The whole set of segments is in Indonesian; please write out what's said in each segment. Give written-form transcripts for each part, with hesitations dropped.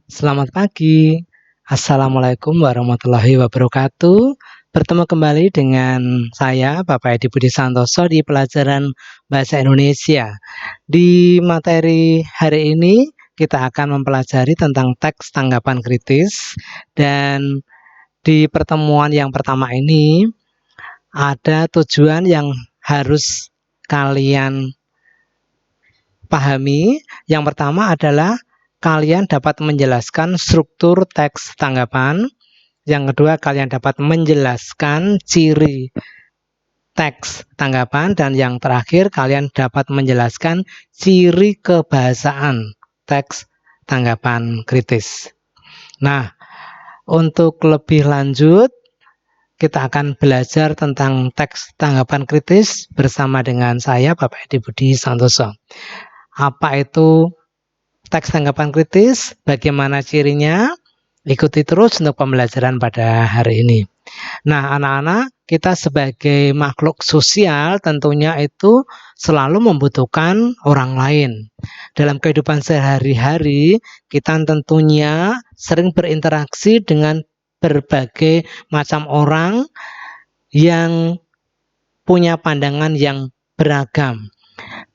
Selamat pagi. Assalamualaikum warahmatullahi wabarakatuh. Bertemu kembali dengan saya, Bapak Edi Budi Santoso di pelajaran Bahasa Indonesia. Di materi hari ini, kita akan mempelajari tentang teks tanggapan kritis. Dan di pertemuan yang pertama ini, ada tujuan yang harus kalian pahami. Yang pertama adalah kalian dapat menjelaskan struktur teks tanggapan. Yang kedua, kalian dapat menjelaskan ciri teks tanggapan. Dan yang terakhir, kalian dapat menjelaskan ciri kebahasaan teks tanggapan kritis. Nah, untuk lebih lanjut, kita akan belajar tentang teks tanggapan kritis bersama dengan saya, Bapak Edi Budi Santoso. Apa itu teks tanggapan kritis? Bagaimana cirinya? Ikuti terus untuk pembelajaran pada hari ini. Nah, anak-anak, kita sebagai makhluk sosial tentunya itu selalu membutuhkan orang lain. Dalam kehidupan sehari-hari, kita tentunya sering berinteraksi dengan berbagai macam orang yang punya pandangan yang beragam.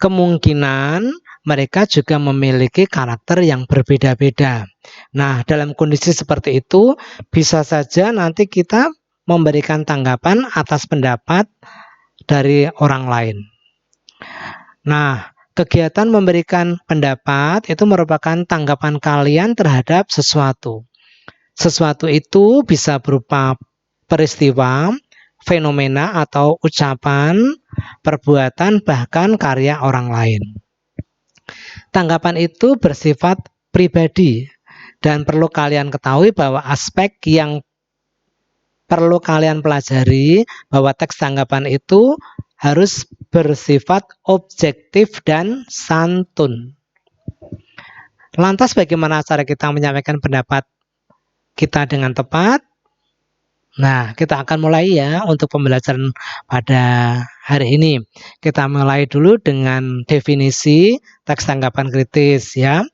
Kemungkinan mereka juga memiliki karakter yang berbeda-beda. Nah, dalam kondisi seperti itu, bisa saja nanti kita memberikan tanggapan atas pendapat dari orang lain. Nah, kegiatan memberikan pendapat itu merupakan tanggapan kalian terhadap sesuatu. Sesuatu itu bisa berupa peristiwa, fenomena atau ucapan, perbuatan, bahkan karya orang lain. Tanggapan itu bersifat pribadi dan perlu kalian ketahui bahwa aspek yang perlu kalian pelajari bahwa teks tanggapan itu harus bersifat objektif dan santun. Lantas bagaimana cara kita menyampaikan pendapat kita dengan tepat? Nah, kita akan mulai ya untuk pembelajaran pada hari ini. Kita mulai dulu dengan definisi teks tanggapan kritis ya,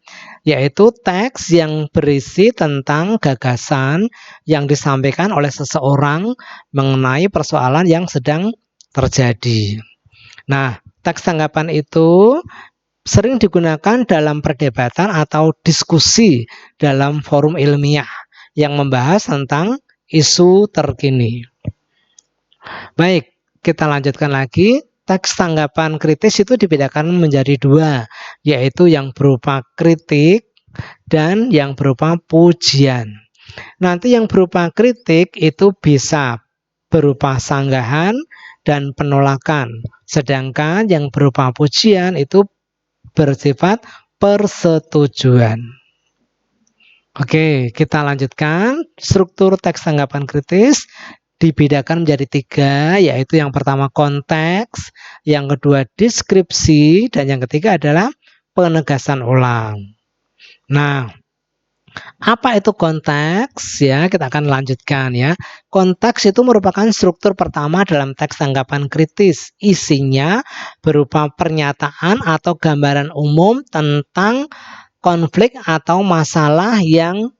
yaitu teks yang berisi tentang gagasan yang disampaikan oleh seseorang mengenai persoalan yang sedang terjadi. Nah, teks tanggapan itu sering digunakan dalam perdebatan atau diskusi dalam forum ilmiah yang membahas tentang isu terkini. Baik, kita lanjutkan lagi. Teks tanggapan kritis itu dibedakan menjadi dua, yaitu yang berupa kritik dan yang berupa pujian. Nanti yang berupa kritik itu bisa berupa sanggahan dan penolakan, sedangkan yang berupa pujian itu bersifat persetujuan. Oke, kita lanjutkan. Struktur teks tanggapan kritis dibedakan menjadi tiga, yaitu yang pertama konteks, yang kedua deskripsi, dan yang ketiga adalah penegasan ulang. Nah, apa itu konteks? Ya, kita akan lanjutkan ya. Konteks itu merupakan struktur pertama dalam teks tanggapan kritis. Isinya berupa pernyataan atau gambaran umum tentang konflik atau masalah yang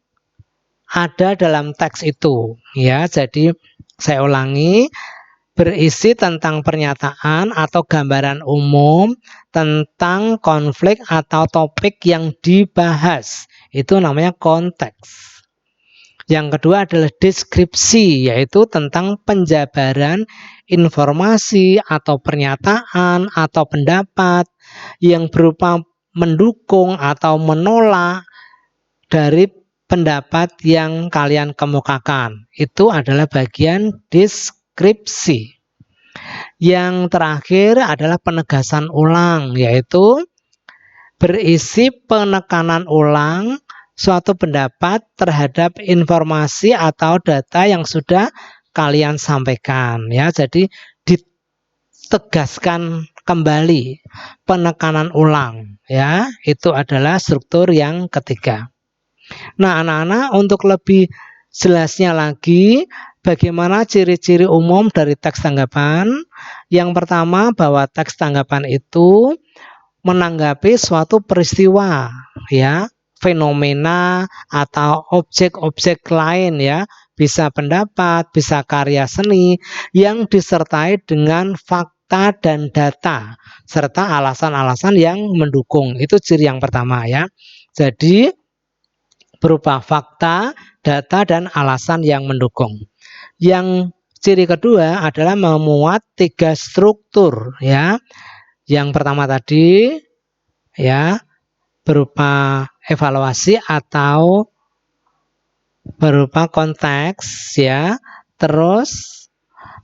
ada dalam teks itu ya. Jadi saya ulangi, berisi tentang pernyataan atau gambaran umum tentang konflik atau topik yang dibahas. Itu namanya konteks. Yang kedua adalah deskripsi, yaitu tentang penjabaran informasi atau pernyataan atau pendapat yang berupa mendukung atau menolak dari pendapat yang kalian kemukakan. Itu adalah bagian deskripsi. Yang terakhir adalah penegasan ulang, yaitu berisi penekanan ulang suatu pendapat terhadap informasi atau data yang sudah kalian sampaikan ya. Jadi ditegaskan kembali, penekanan ulang ya. Itu adalah struktur yang ketiga. Nah, anak-anak, untuk lebih jelasnya lagi bagaimana ciri-ciri umum dari teks tanggapan. Yang pertama, bahwa teks tanggapan itu menanggapi suatu peristiwa ya, fenomena atau objek-objek lain ya, bisa pendapat, bisa karya seni yang disertai dengan fakta dan data serta alasan-alasan yang mendukung. Itu ciri yang pertama ya. Jadi berupa fakta, data, dan alasan yang mendukung. Yang ciri kedua adalah memuat 3 struktur ya. Yang pertama tadi ya berupa evaluasi atau berupa konteks ya, terus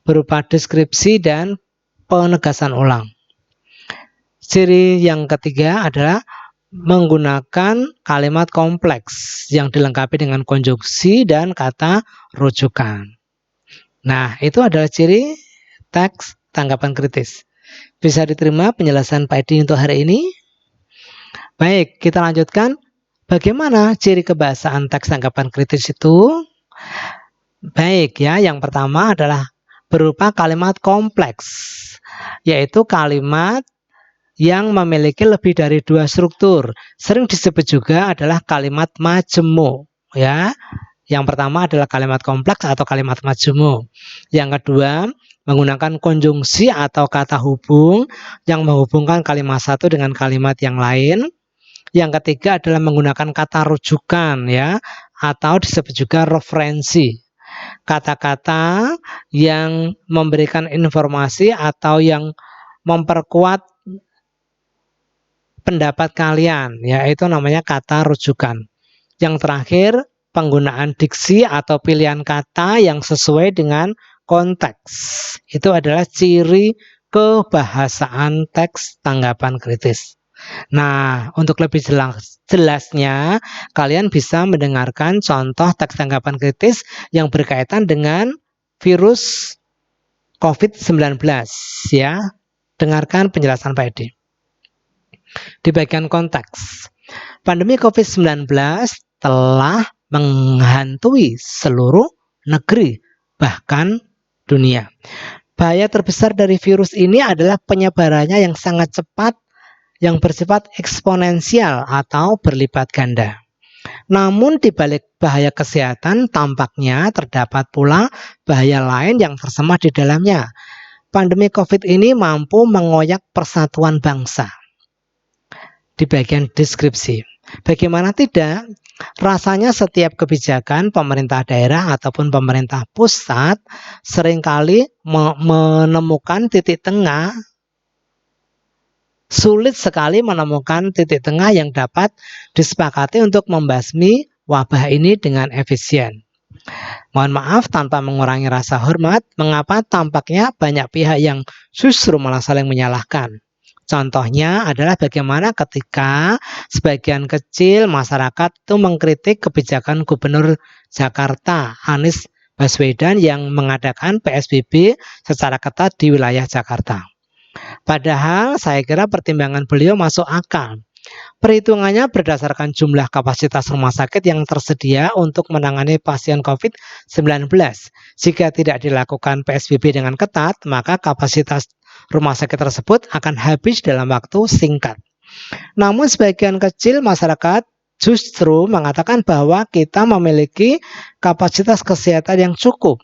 berupa deskripsi dan penegasan ulang. Ciri yang ketiga adalah menggunakan kalimat kompleks yang dilengkapi dengan konjungsi dan kata rujukan. Nah, itu adalah ciri teks tanggapan kritis. Bisa diterima penjelasan Pak Edi untuk hari ini? Baik, kita lanjutkan. Bagaimana ciri kebahasaan teks tanggapan kritis itu? Baik ya, yang pertama adalah berupa kalimat kompleks, yaitu kalimat yang memiliki lebih dari 2 struktur. Sering disebut juga adalah kalimat majemuk ya. Yang pertama adalah kalimat kompleks atau kalimat majemuk. Yang kedua, menggunakan konjungsi atau kata hubung yang menghubungkan kalimat satu dengan kalimat yang lain. Yang ketiga adalah menggunakan kata rujukan ya, atau disebut juga referensi. Kata-kata yang memberikan informasi atau yang memperkuat pendapat kalian, yaitu namanya kata rujukan. Yang terakhir, penggunaan diksi atau pilihan kata yang sesuai dengan konteks. Itu adalah ciri kebahasaan teks tanggapan kritis. Nah, untuk lebih jelasnya, kalian bisa mendengarkan contoh teks tanggapan kritis yang berkaitan dengan virus COVID-19 ya. Dengarkan penjelasan Pak Edi. Di bagian konteks, pandemi COVID-19 telah menghantui seluruh negeri, bahkan dunia. Bahaya terbesar dari virus ini adalah penyebarannya yang sangat cepat, yang bersifat eksponensial atau berlipat ganda. Namun di balik bahaya kesehatan tampaknya terdapat pula bahaya lain yang tersemat di dalamnya. Pandemi COVID ini mampu mengoyak persatuan bangsa. Di bagian deskripsi, bagaimana tidak, rasanya setiap kebijakan pemerintah daerah ataupun pemerintah pusat seringkali menemukan titik tengah. Sulit sekali menemukan titik tengah yang dapat disepakati untuk membasmi wabah ini dengan efisien. Mohon maaf, tanpa mengurangi rasa hormat, mengapa tampaknya banyak pihak yang justru malah saling menyalahkan. Contohnya adalah bagaimana ketika sebagian kecil masyarakat itu mengkritik kebijakan Gubernur Jakarta Anies Baswedan yang mengadakan PSBB secara ketat di wilayah Jakarta. Padahal saya kira pertimbangan beliau masuk akal. Perhitungannya berdasarkan jumlah kapasitas rumah sakit yang tersedia untuk menangani pasien COVID-19. Jika tidak dilakukan PSBB dengan ketat, maka kapasitas rumah sakit tersebut akan habis dalam waktu singkat. Namun sebagian kecil masyarakat justru mengatakan bahwa kita memiliki kapasitas kesehatan yang cukup.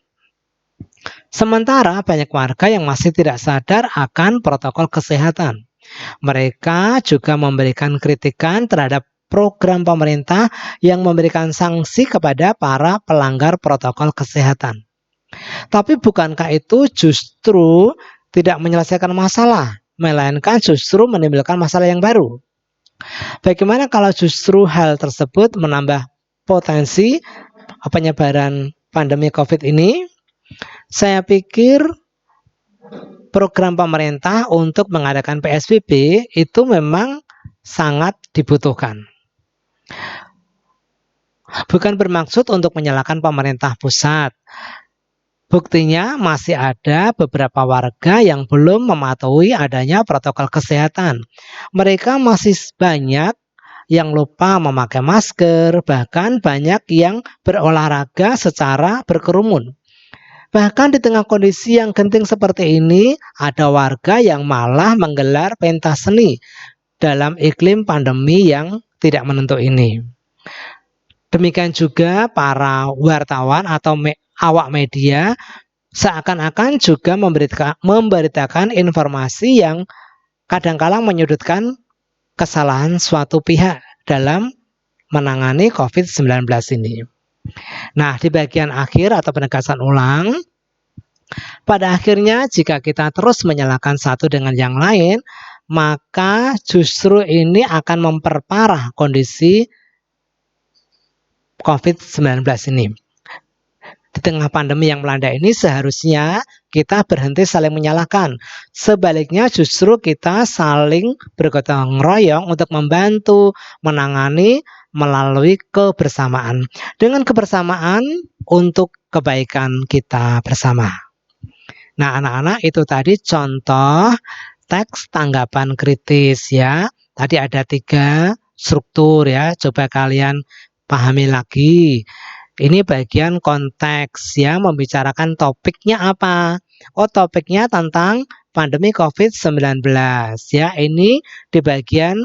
Sementara banyak warga yang masih tidak sadar akan protokol kesehatan. Mereka juga memberikan kritikan terhadap program pemerintah yang memberikan sanksi kepada para pelanggar protokol kesehatan. Tapi bukankah itu justru tidak menyelesaikan masalah, melainkan justru menimbulkan masalah yang baru? Bagaimana kalau justru hal tersebut menambah potensi penyebaran pandemi COVID ini? Saya pikir program pemerintah untuk mengadakan PSBB itu memang sangat dibutuhkan. Bukan bermaksud untuk menyalahkan pemerintah pusat. Buktinya masih ada beberapa warga yang belum mematuhi adanya protokol kesehatan. Mereka masih banyak yang lupa memakai masker, bahkan banyak yang berolahraga secara berkerumun. Bahkan di tengah kondisi yang genting seperti ini, ada warga yang malah menggelar pentas seni dalam iklim pandemi yang tidak menentu ini. Demikian juga para wartawan atau awak media seakan-akan juga memberitakan informasi yang kadang-kala menyudutkan kesalahan suatu pihak dalam menangani COVID-19 ini. Nah, di bagian akhir atau penegasan ulang, pada akhirnya jika kita terus menyalahkan satu dengan yang lain, maka justru ini akan memperparah kondisi COVID-19 ini. Di tengah pandemi yang melanda ini seharusnya kita berhenti saling menyalahkan. Sebaliknya justru kita saling bergotong royong untuk membantu menangani melalui kebersamaan. Dengan kebersamaan untuk kebaikan kita bersama. Nah, anak-anak, itu tadi contoh teks tanggapan kritis ya. Tadi ada 3 struktur ya. Coba kalian pahami lagi. Ini bagian konteks ya, membicarakan topiknya apa. Oh, topiknya tentang pandemi COVID-19 ya. Ini di bagian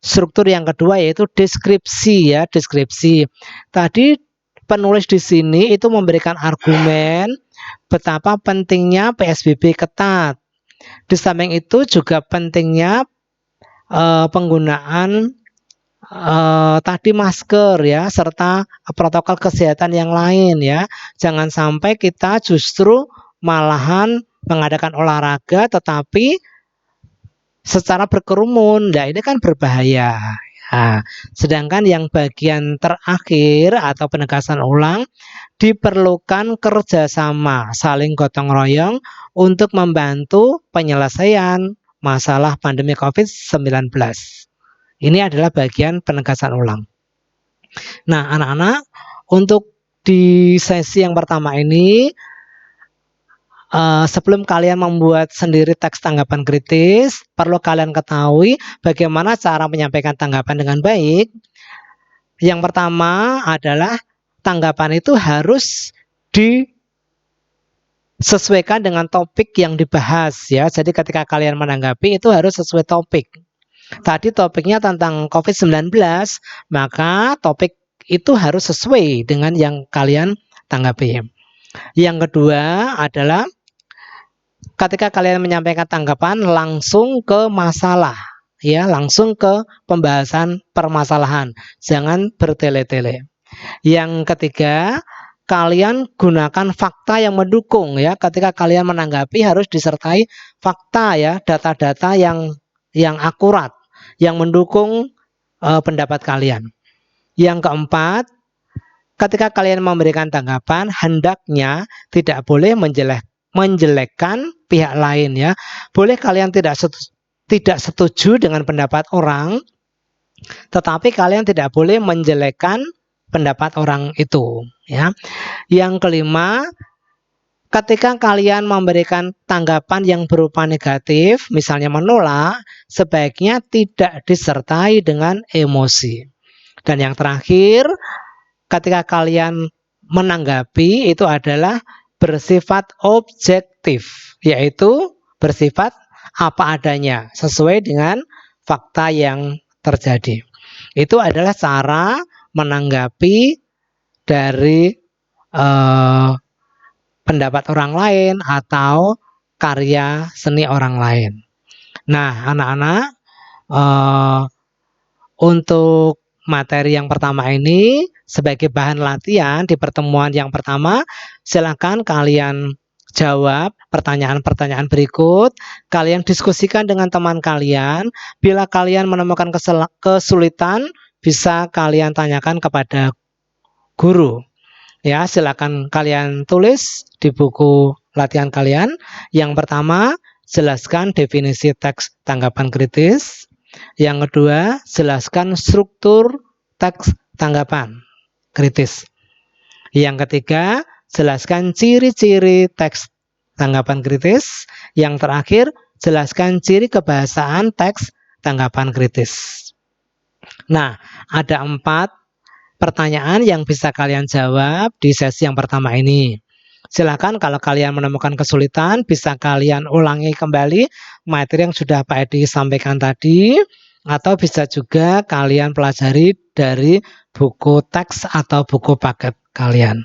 struktur yang kedua yaitu deskripsi ya, deskripsi. Tadi penulis di sini itu memberikan argumen betapa pentingnya PSBB ketat. Di samping itu juga pentingnya penggunaan tadi masker ya, serta protokol kesehatan yang lain ya. Jangan sampai kita justru malahan mengadakan olahraga tetapi secara berkerumun. Nah, ini kan berbahaya. Nah, sedangkan yang bagian terakhir atau penegasan ulang diperlukan kerjasama, saling gotong royong untuk membantu penyelesaian masalah pandemi COVID-19. Ini adalah bagian penegasan ulang. Nah, anak-anak, untuk di sesi yang pertama ini, sebelum kalian membuat sendiri teks tanggapan kritis, perlu kalian ketahui bagaimana cara menyampaikan tanggapan dengan baik. Yang pertama adalah tanggapan itu harus disesuaikan dengan topik yang dibahas ya. Jadi ketika kalian menanggapi itu harus sesuai topik. Tadi topiknya tentang COVID-19, maka topik itu harus sesuai dengan yang kalian tanggapi. Yang kedua adalah ketika kalian menyampaikan tanggapan langsung ke masalah, ya, langsung ke pembahasan permasalahan, jangan bertele-tele. Yang ketiga, kalian gunakan fakta yang mendukung ya. Ketika kalian menanggapi harus disertai fakta ya, data-data yang akurat, yang mendukung pendapat kalian. Yang keempat, ketika kalian memberikan tanggapan, hendaknya tidak boleh menjelekkan pihak lain ya. Boleh kalian tidak setuju dengan pendapat orang, tetapi kalian tidak boleh menjelekkan pendapat orang itu ya. Yang kelima, ketika kalian memberikan tanggapan yang berupa negatif, misalnya menolak, sebaiknya tidak disertai dengan emosi. Dan yang terakhir, ketika kalian menanggapi itu adalah bersifat objektif, yaitu bersifat apa adanya, sesuai dengan fakta yang terjadi. Itu adalah cara menanggapi dari pendapat orang lain atau karya seni orang lain. Nah, anak-anak, untuk materi yang pertama ini sebagai bahan latihan di pertemuan yang pertama, silakan kalian jawab pertanyaan-pertanyaan berikut. Kalian diskusikan dengan teman kalian. Bila kalian menemukan kesulitan, bisa kalian tanyakan kepada guru. Ya, silakan kalian tulis di buku latihan kalian. Yang pertama, jelaskan definisi teks tanggapan kritis. Yang kedua, jelaskan struktur teks tanggapan kritis. Yang ketiga, jelaskan ciri-ciri teks tanggapan kritis. Yang terakhir, jelaskan ciri kebahasaan teks tanggapan kritis. Nah, ada 4 pertanyaan yang bisa kalian jawab di sesi yang pertama ini. Silakan kalau kalian menemukan kesulitan, bisa kalian ulangi kembali materi yang sudah Pak Edi sampaikan tadi. atau bisa juga kalian pelajari dari buku teks atau buku paket kalian.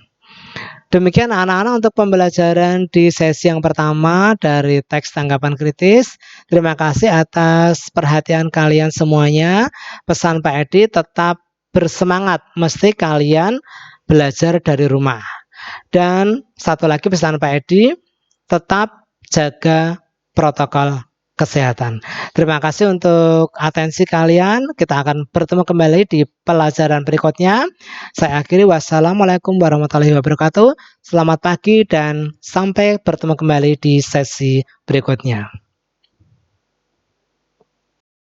Demikian anak-anak untuk pembelajaran di sesi yang pertama dari teks tanggapan kritis. Terima kasih atas perhatian kalian semuanya. Pesan Pak Edi, tetap bersemangat, mesti kalian belajar dari rumah. Dan satu lagi pesan Pak Edi, tetap jaga protokol kesehatan. Terima kasih untuk atensi kalian. Kita akan bertemu kembali di pelajaran berikutnya. Saya akhiri, wassalamualaikum warahmatullahi wabarakatuh. Selamat pagi dan sampai bertemu kembali di sesi berikutnya.